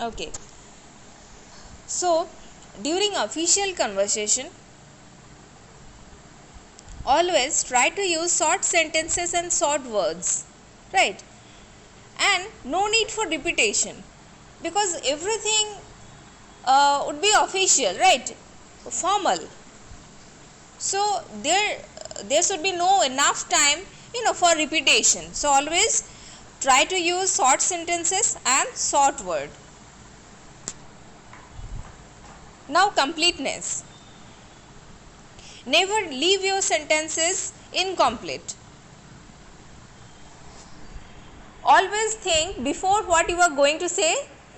Okay, so during official conversation, always try to use short sentences and short words, right? And no need for repetition, because everything would be official, right? Formal. So there should be no enough time, for repetition. So always try to use short sentences and short word. Now completeness. Never leave your sentences incomplete. Always think before what you are going to say.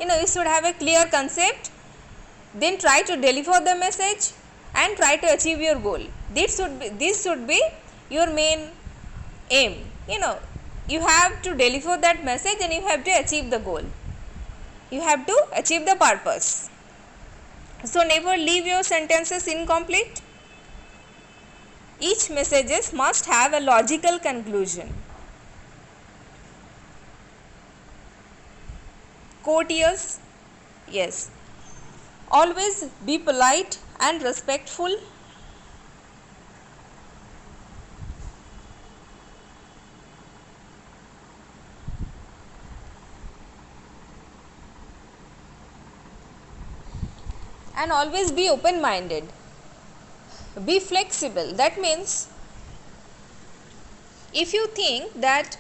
You should have a clear concept, then try to deliver the message and try to achieve your goal. This should be your main aim. You have to deliver that message and you have to achieve the goal. You have to achieve the purpose. So never leave your sentences incomplete. Each messages must have a logical conclusion. Courteous, yes. Always be polite and respectful. And always be open-minded. Be flexible. That means if you think that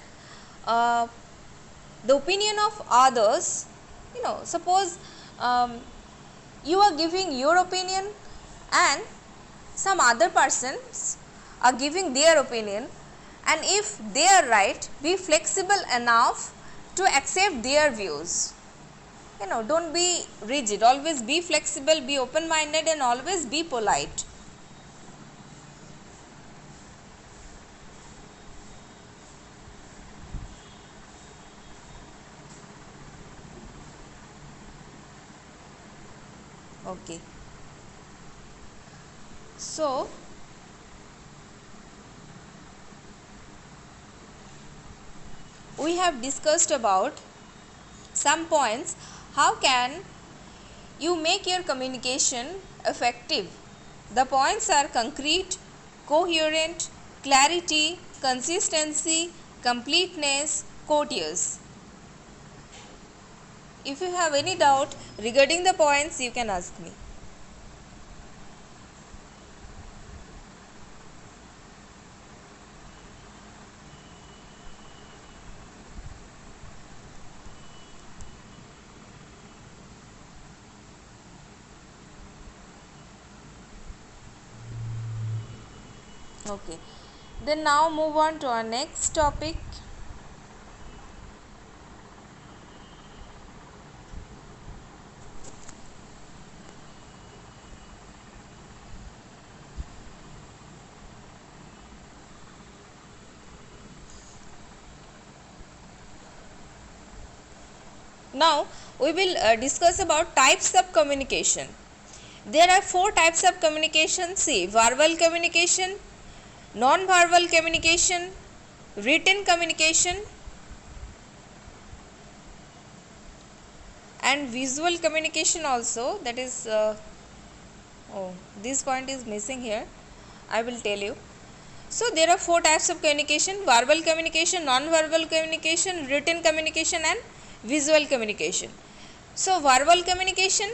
the opinion of others, suppose you are giving your opinion and some other persons are giving their opinion, and if they are right, be flexible enough to accept their views. Don't be rigid, always be flexible, be open minded, and always be polite. Okay, so we have discussed about some points. How can you make your communication effective? The points are concrete, coherent, clarity, consistency, completeness, courteous. If you have any doubt regarding the points, you can ask me. Okay, then now move on to our next topic. Now we will discuss about types of communication. There are 4 types of communication. See, verbal communication, non-verbal communication, written communication, and visual communication also. That is, this point is missing here. I will tell you. So there are 4 types of communication: verbal communication, non-verbal communication, written communication, and visual communication. So verbal communication,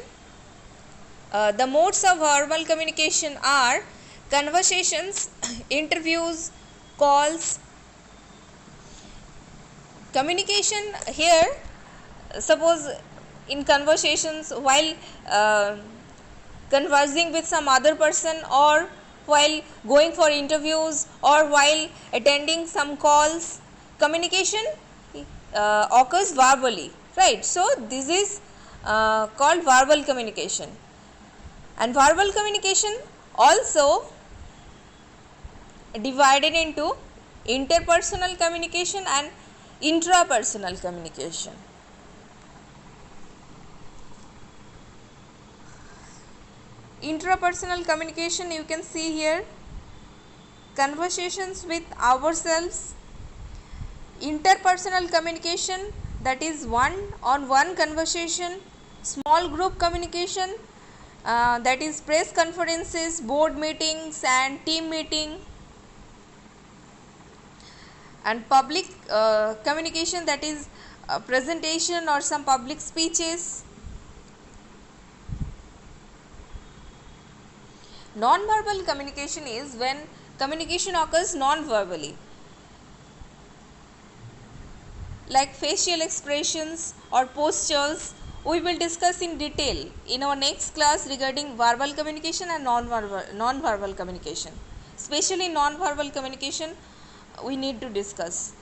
the modes of verbal communication are conversations, interviews, calls. Communication here, suppose in conversations while conversing with some other person, or while going for interviews, or while attending some calls, communication occurs verbally, right? So this is called verbal communication. And verbal communication also divided into interpersonal communication and intrapersonal communication. Intrapersonal communication, you can see here, conversations with ourselves. Interpersonal communication, that is one-on-one conversation Small group communication, that is press conferences, board meetings and team meeting. And public communication, that is presentation or some public speeches. Non-verbal communication is when communication occurs non-verbally, like facial expressions or postures. We will discuss in detail in our next class regarding verbal communication and non-verbal communication. Especially non-verbal communication we need to discuss,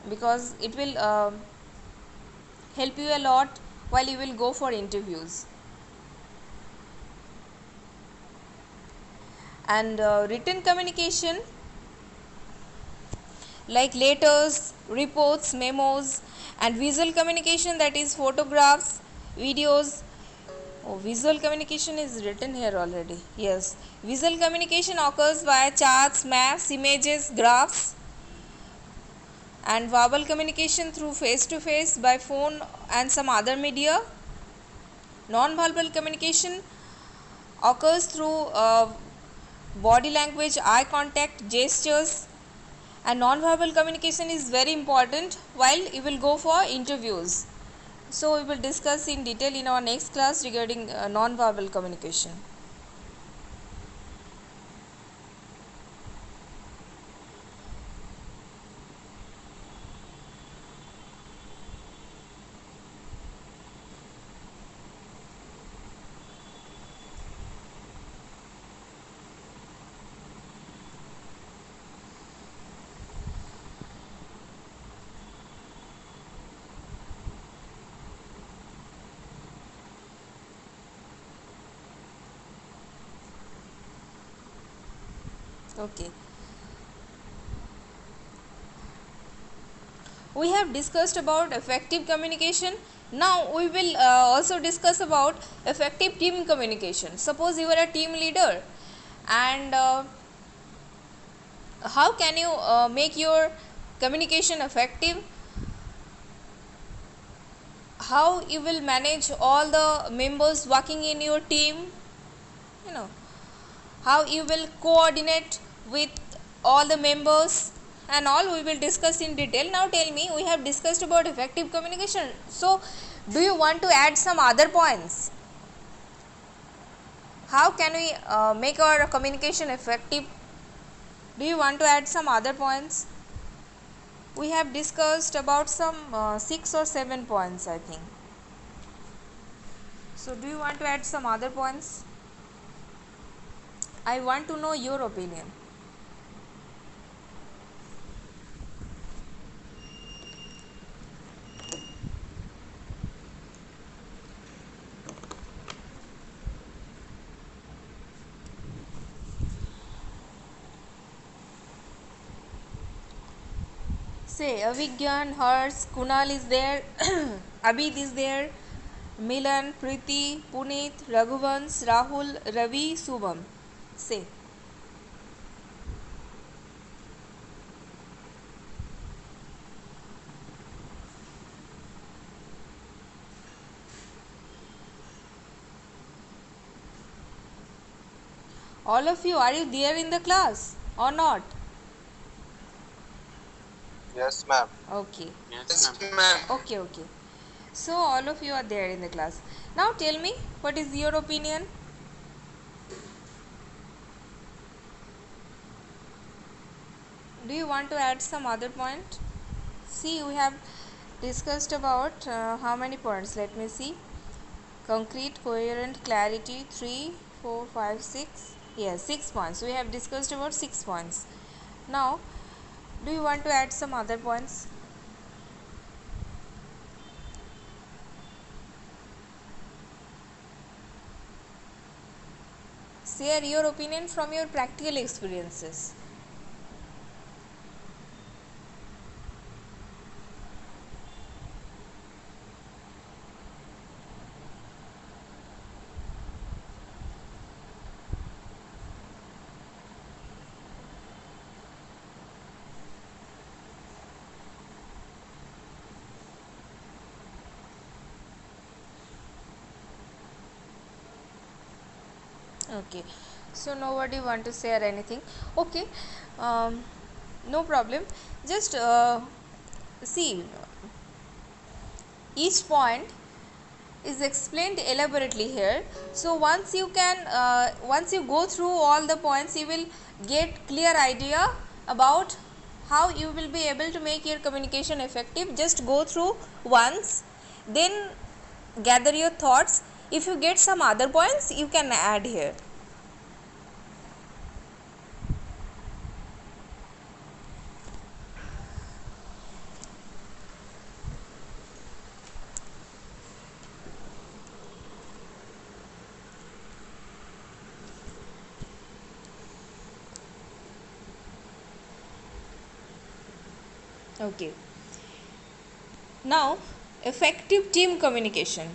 because it will help you a lot while you will go for interviews. And written communication, like letters, reports, memos. And visual communication, that is photographs, videos. Oh, visual communication is written here already. Yes, visual communication occurs via charts, maps, images, graphs. And verbal communication through face to face, by phone and some other media. Non-verbal communication occurs through body language, eye contact, gestures. And non-verbal communication is very important while you will go for interviews. So we will discuss in detail in our next class regarding non-verbal communication. Okay, we have discussed about effective communication. Now we will also discuss about effective team communication. Suppose you are a team leader, and how can you make your communication effective? How you will manage all the members working in your team, you know, how you will coordinate with all the members, and all we will discuss in detail. Now tell me, we have discussed about effective communication, so do you want to add some other points? How can we make our communication effective? Do you want to add some other points? We have discussed about some 6 or 7 points, I think. So do you want to add some other points? I want to know your opinion. Say Avigyan, Hers, Kunal is there, Abid is there, Milan, Preeti, Puneet, Raghuvans, Rahul, Ravi, Subham. Say. All of you, are you there in the class or not? Yes, ma'am. Okay. Yes, ma'am. Okay, okay. So all of you are there in the class. Now tell me, what is your opinion? Do you want to add some other point? See, we have discussed about how many points? Let me see. Concrete, coherent, clarity, 3, 4, 5, 6. Yes, 6 points. We have discussed about 6 points. Now, do you want to add some other points? Share your opinion from your practical experiences. Okay, so nobody want to share anything. Okay, um, no problem. Just see, each point is explained elaborately here. So once you go through all the points, you will get clear idea about how you will be able to make your communication effective. Just go through once, then gather your thoughts. If you get some other points, you can add here. Okay, now effective team communication.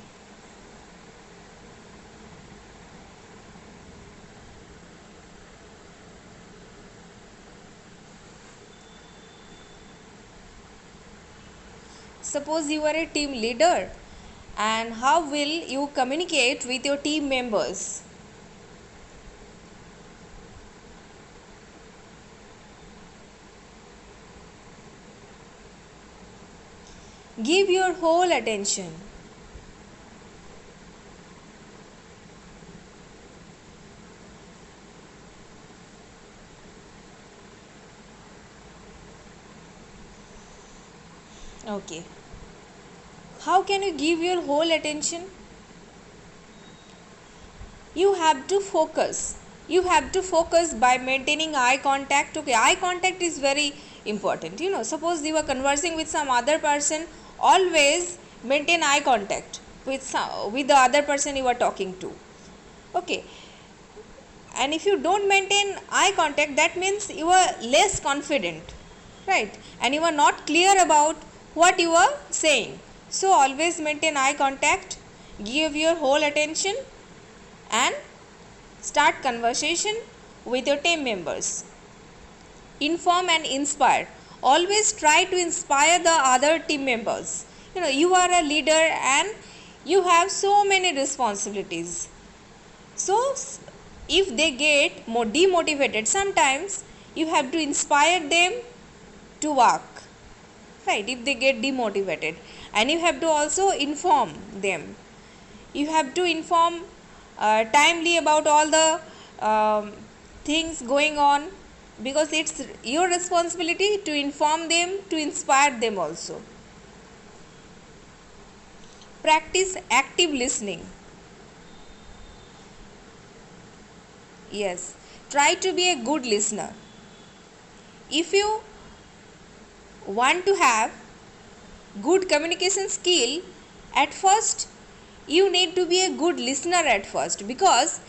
Suppose you are a team leader, and how will you communicate with your team members? Give your whole attention. Okay, how can you give your whole attention? You have to focus. You have to focus by maintaining eye contact. Okay, eye contact is very important. Suppose you are conversing with some other person, always maintain eye contact with the other person you are talking to. Okay, and if you don't maintain eye contact, that means you are less confident, right? And you are not clear about what you are saying. So always maintain eye contact, give your whole attention, and start conversation with your team members. Inform and inspire. Always try to inspire the other team members. You are a leader and you have so many responsibilities. So if they get more demotivated, sometimes you have to inspire them to work, right? If they get demotivated, and you have to also inform them. You have to inform timely about all the things going on, because it's your responsibility to inform them, to inspire them also. Practice active listening. Yes, try to be a good listener. If you want to have good communication skill, at first you need to be a good listener at first, because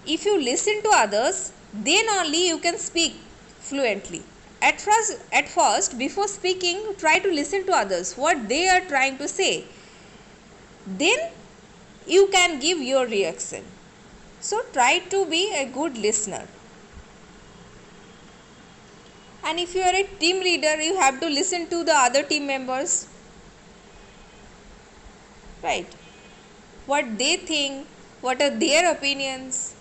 if you listen to others, then only you can speak fluently. At first, before speaking, try to listen to others, what they are trying to say. Then you can give your reaction. So try to be a good listener. And if you are a team leader, you have to listen to the other team members, right? What they think, what are their opinions.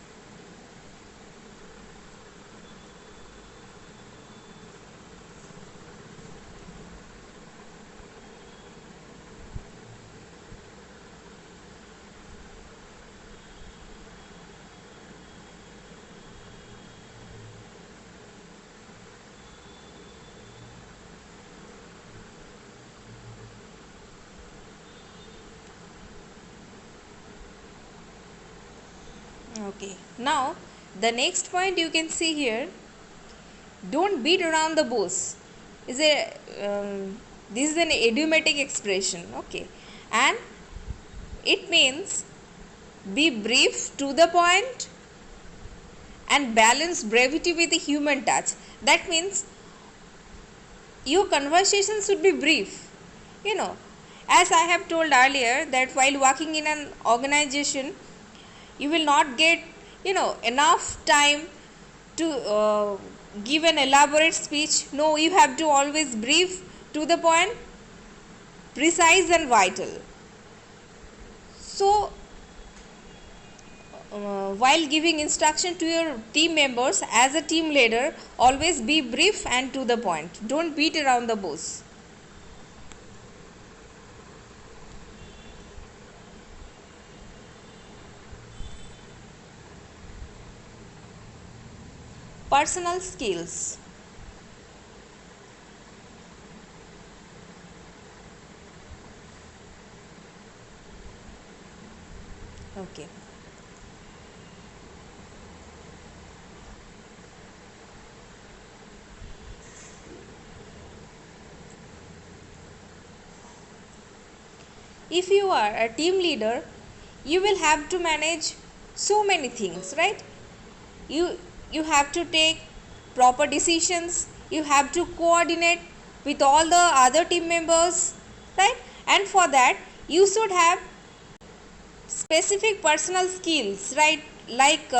Okay, now the next point you can see here, don't beat around the bush. Is a This is an idiomatic expression, okay, and it means be brief to the point and balance brevity with a human touch. That means your conversation should be brief. As I have told earlier, that while working in an organization, you will not get enough time to give an elaborate speech. No, you have to always brief, to the point, precise and vital. So while giving instruction to your team members as a team leader, always be brief and to the point. Don't beat around the bush. Personal skills. Okay. If you are a team leader, you will have to manage so many things, right? You have to take proper decisions, you have to coordinate with all the other team members, right? And for that you should have specific personal skills, right? Like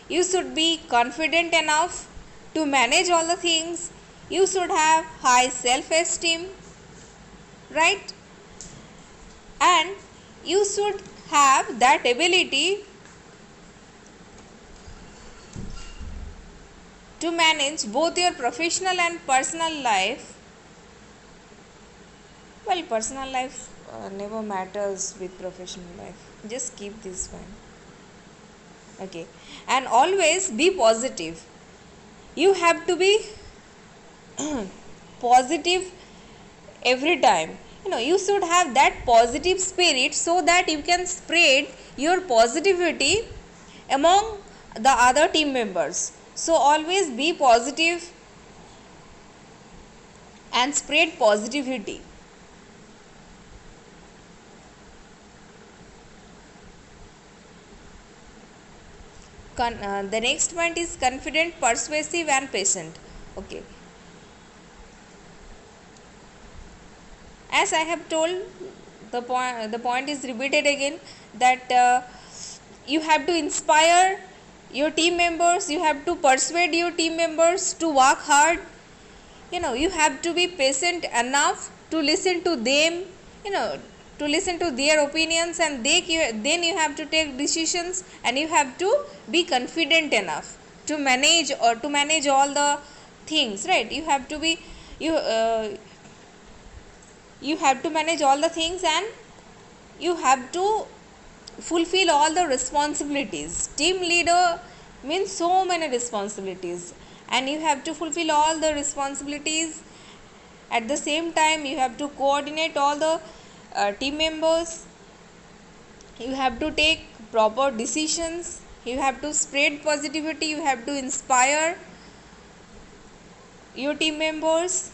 you should be confident enough to manage all the things, you should have high self esteem, right? And you should have that ability to manage both your professional and personal life. Well, personal life never matters with professional life, just keep this one. Okay. And always be positive, you have to be positive every time. You should have that positive spirit so that you can spread your positivity among the other team members. So always be positive and spread positivity. The next point is confident, persuasive and patient. Okay. As I have told, the point is repeated again, that you have to inspire your team members, you have to persuade your team members to work hard. You have to be patient enough to listen to them, to listen to their opinions, and then you have to take decisions, and you have to be confident enough to manage all the things, right? You have to manage all the things, and you have to fulfill all the responsibilities. Team leader means so many responsibilities, and you have to fulfill all the responsibilities. At the same time, you have to coordinate all the team members, you have to take proper decisions, you have to spread positivity, you have to inspire your team members.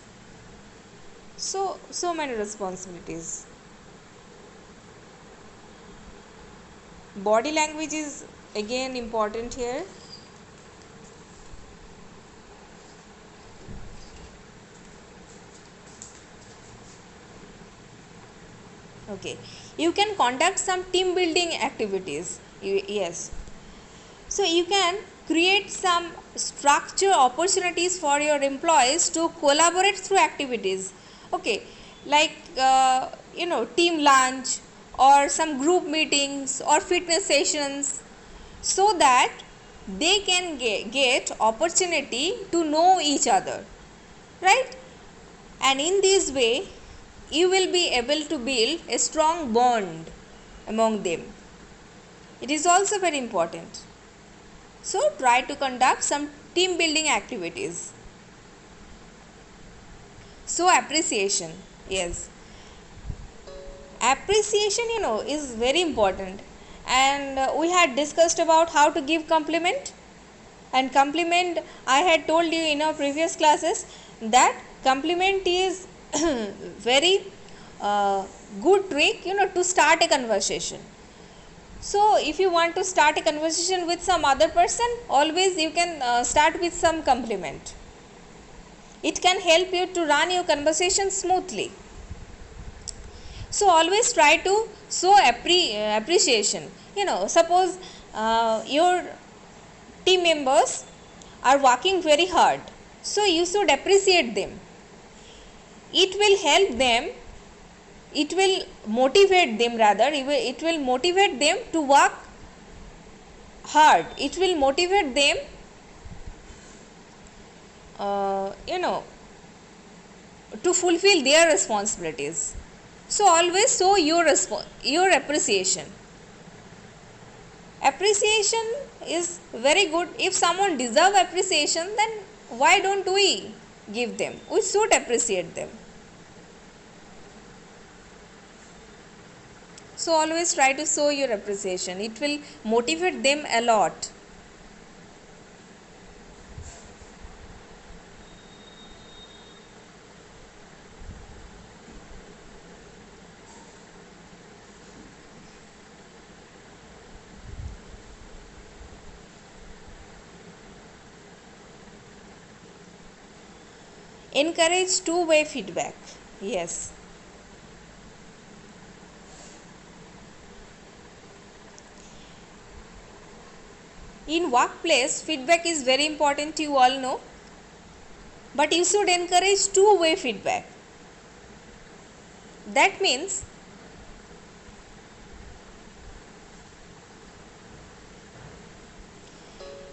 So many responsibilities. Body language is again important here. Okay, you can conduct some team building activities. Yes, so you can create some structure opportunities for your employees to collaborate through activities. Okay, like team lunch or some group meetings or fitness sessions, so that they can get opportunity to know each other, right? And in this way you will be able to build a strong bond among them. It is also very important. So try to conduct some team building activities. So appreciation, yes, appreciation is very important, and we had discussed about how to give compliment. And compliment, I had told you in our previous classes that compliment is very good trick to start a conversation. So if you want to start a conversation with some other person, always you can start with some compliment. It can help you to run your conversation smoothly. So always try to show appreciation. Suppose your team members are working very hard, so you should appreciate them. It will help them, it will motivate them, rather it will motivate them to work heard, it will motivate them, to fulfill their responsibilities. So always show your appreciation. Appreciation is very good. If someone deserve appreciation, then why don't we give them? We should appreciate them. So always try to show your appreciation. It will motivate them a lot. Encourage two-way feedback. Yes. In workplace, feedback is very important, you all know. But you should encourage two-way feedback. That means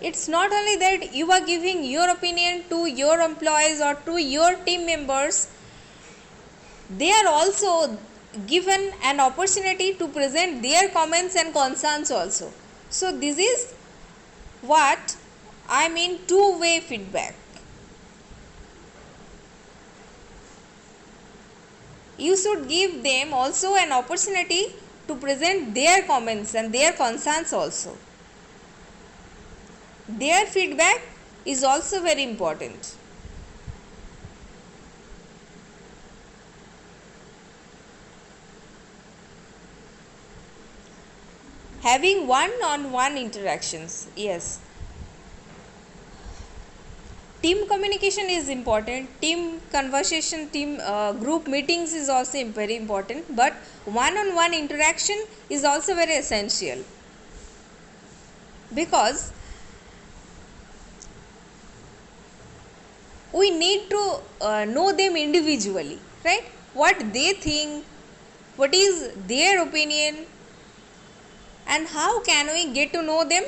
it's not only that you are giving your opinion to your employees or to your team members, they are also given an opportunity to present their comments and concerns also. So this is what I mean two-way feedback. You should give them also an opportunity to present their comments and their concerns also. Their feedback is also very important. Having one-on-one interactions, yes. Team communication is important. Team conversation, group meetings is also very important. But one-on-one interaction is also very essential, because we need to know them individually, right? What they think, what is their opinion, and how can we get to know them?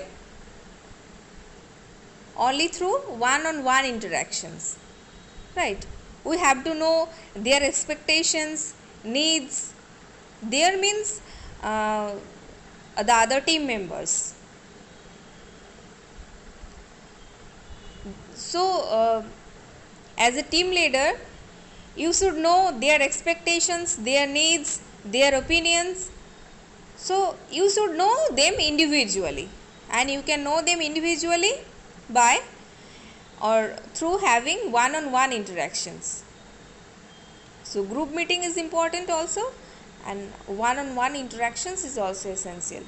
Only through one-on-one interactions, right? We have to know their expectations, needs. There means the other team members. So as a team leader, you should know their expectations, their needs, their opinions. So you should know them individually, and you can know them individually by or through having one-on-one interactions. So group meeting is important also, and one-on-one interactions is also essential.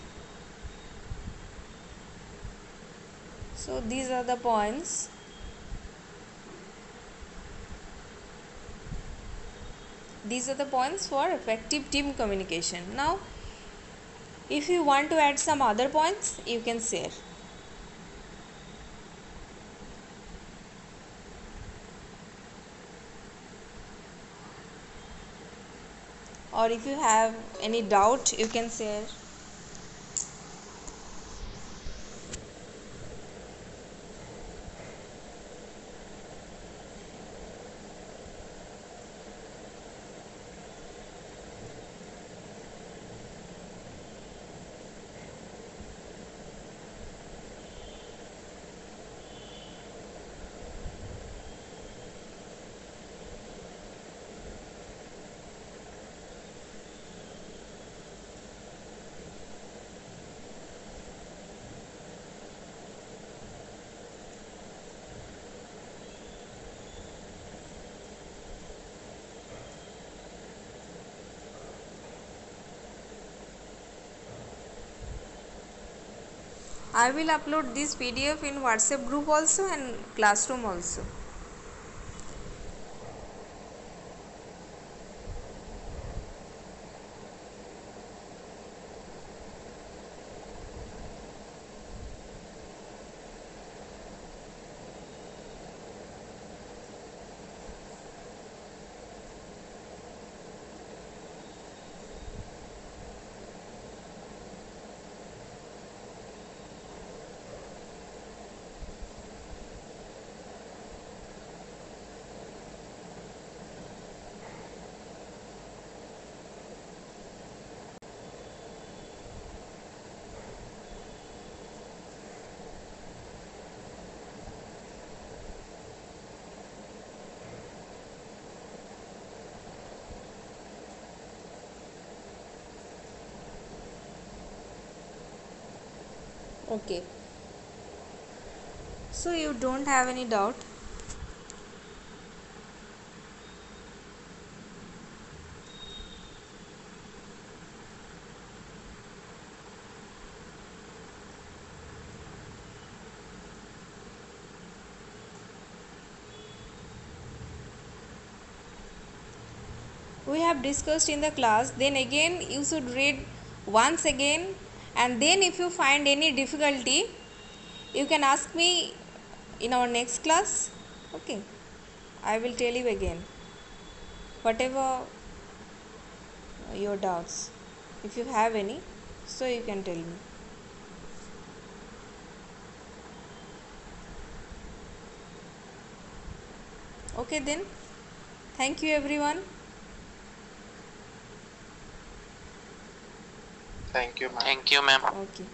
So these are the points. These are the points for effective team communication. Now, if you want to add some other points, you can share. Or if you have any doubt, you can share. I will upload this PDF in WhatsApp group also and classroom also. Okay. So you don't have any doubt? We have discussed in the class, then again you should read once again, and then if you find any difficulty you can ask me in our next class. Okay, I will tell you again whatever your doubts, if you have any, so you can tell me. Okay then, thank you everyone. Thank you, ma'am. Thank you, ma'am. Okay.